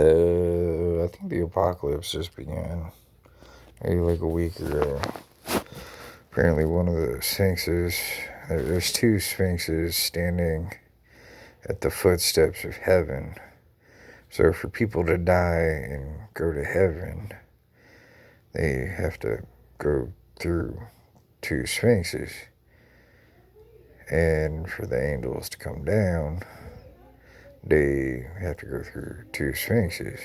I think the apocalypse just began maybe like a week ago. Apparently, one of the sphinxes, there's two sphinxes standing at the footsteps of heaven. So, for people to die and go to heaven, they have to go through two sphinxes. And for the angels to come down, they have to go through two sphinxes.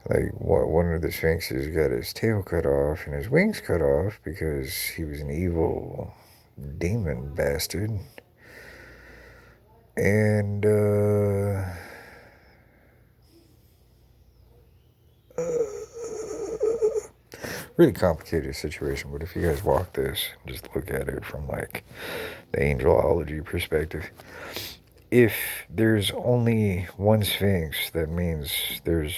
Like, one of the sphinxes got his tail cut off and his wings cut off because he was an evil demon bastard. And, really complicated situation, but if you guys walk this, just look at it from, like, the angelology perspective. If there's only one sphinx, that means there's...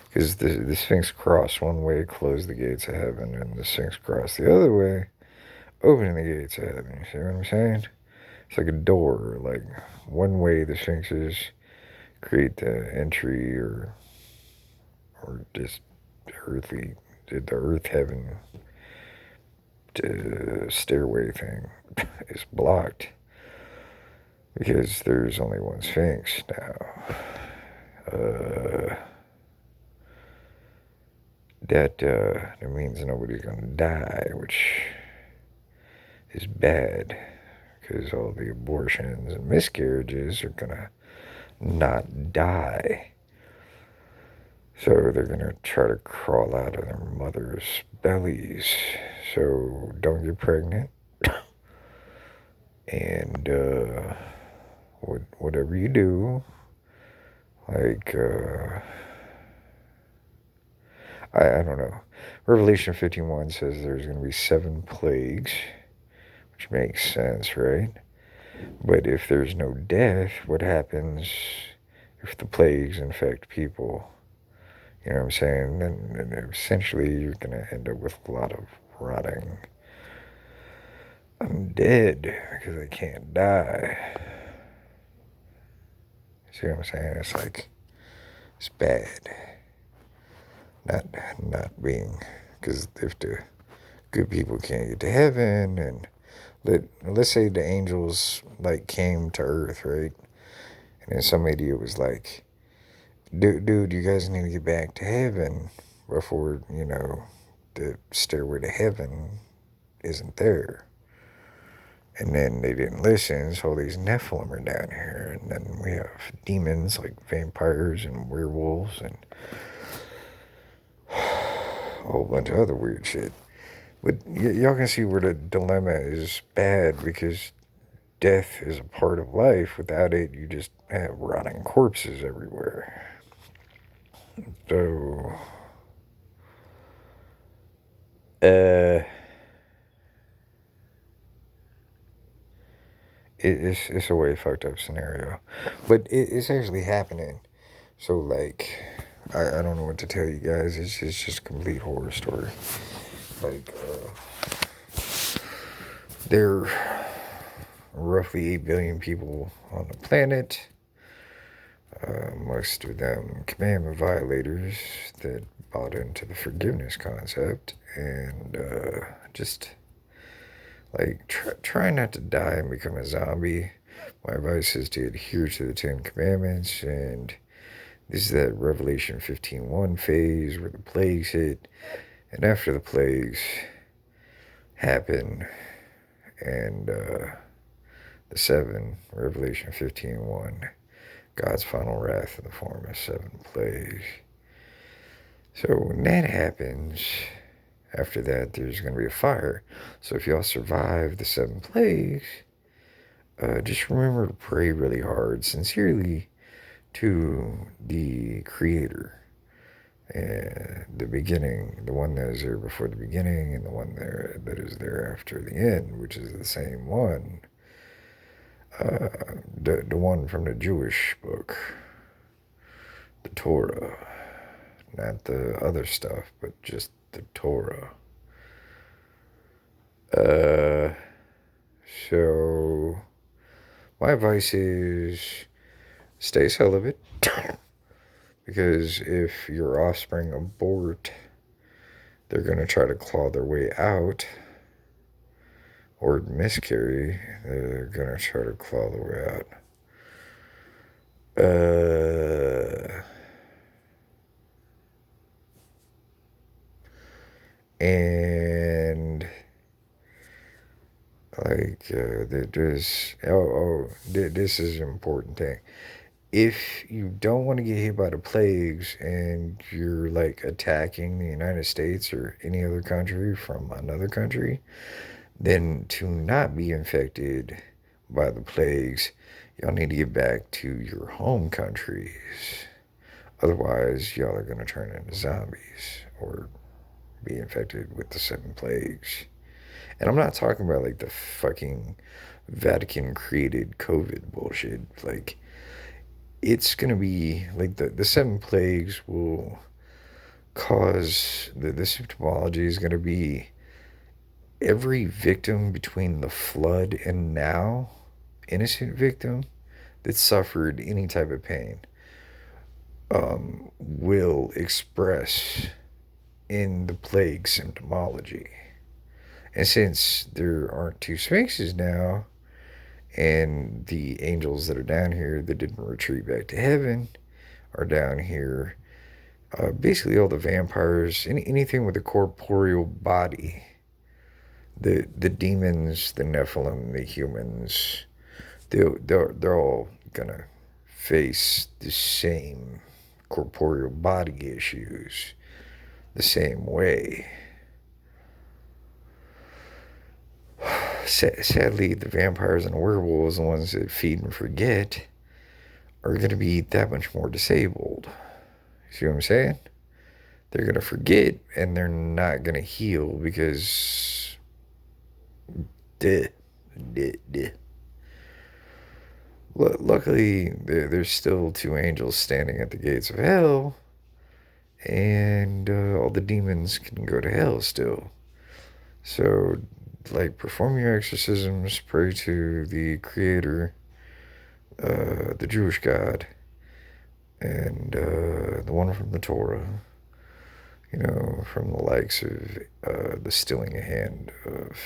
Because the Sphinx crossed one way, closed the gates of heaven, and the Sphinx crossed the other way, opening the gates of heaven. You see what I'm saying? It's like a door. Like, one way the Sphinxes create the entry or just earthly, the earth heaven stairway thing is blocked because there's only one Sphinx now. That means nobody's gonna die, which is bad, because all the abortions and miscarriages are gonna not die. So they're gonna try to crawl out of their mother's bellies. So don't get pregnant. And whatever you do, like, I don't know. Revelation 15:1 says there's going to be 7 plagues, which makes sense, right? But if there's no death, what happens if the plagues infect people? You know what I'm saying? And essentially you're going to end up with a lot of rotting undead because they can't die. See what I'm saying? It's like, it's bad. Not being, because if the good people can't get to heaven, and let's say the angels like came to earth, right? And then some idiot was like, dude, you guys need to get back to heaven before, the stairway to heaven isn't there. And then they didn't listen, so all these Nephilim are down here, and then we have demons like vampires and werewolves and a whole bunch of other weird shit. But y'all can see where the dilemma is bad, because death is a part of life. Without it, you just have rotting corpses everywhere. So, it's a way fucked up scenario. But it's actually happening. So, like, I don't know what to tell you guys. It's just a complete horror story. Like, there are roughly 8 billion people on the planet. Most of them commandment violators that bought into the forgiveness concept, and just like try not to die and become a zombie. My advice is to adhere to the 10 commandments, and this is that Revelation 15:1 phase where the plagues hit, and after the plagues happen, and the 7, Revelation 15:1, God's final wrath in the form of 7 plagues. So when that happens, after that, there's going to be a fire. So if y'all survive the 7 plagues, just remember to pray really hard, sincerely, to the Creator. The beginning, the one that is there before the beginning, and the one there that is there after the end, which is the same one. The one from the Jewish book, the Torah, not the other stuff, but just the Torah. So my advice is stay celibate. Because if your offspring abort, they're going to try to claw their way out, or miscarry, they're going to try to claw their way out. And like this is an important thing. If you don't want to get hit by the plagues and you're like attacking the United States or any other country from another country, then to not be infected by the plagues, y'all need to get back to your home countries. Otherwise, y'all are going to turn into zombies or be infected with the seven plagues. And I'm not talking about like the fucking Vatican created COVID bullshit. Like, it's going to be like the seven plagues will cause the symptomology is going to be every victim between the flood and now, innocent victim that suffered any type of pain, will express in the plague symptomology. And since there aren't two sphinxes now, and the angels that are down here that didn't retreat back to heaven are down here, basically all the vampires, anything with a corporeal body, the demons, the Nephilim, the humans, they're all gonna face the same corporeal body issues the same way. Sadly, the vampires and werewolves, the ones that feed and forget, are going to be that much more disabled. See what I'm saying? They're going to forget and they're not going to heal because. Luckily, there's still two angels standing at the gates of hell, and all the demons can go to hell still. So, like, perform your exorcisms, pray to the Creator, the Jewish God, and the one from the Torah, from the likes of the stilling hand of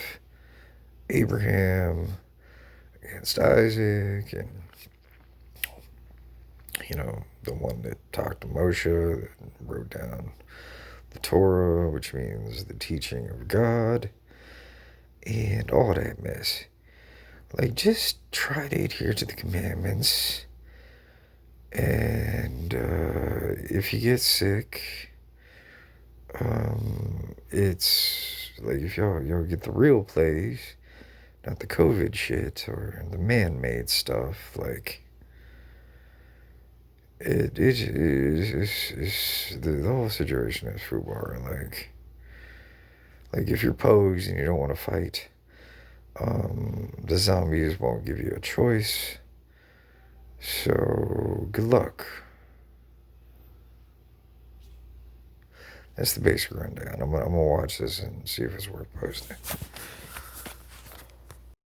Abraham against Isaac, and, the one that talked to Moshe, that wrote down the Torah, which means the teaching of God, and all that mess. Like, just try to adhere to the commandments. And if you get sick, it's like if y'all get the real plagues, not the COVID shit or the man-made stuff. Like, the whole situation is foobar. Like if you're posed and you don't want to fight, the zombies won't give you a choice. So good luck. That's the basic rundown. I'm gonna watch this and see if it's worth posting.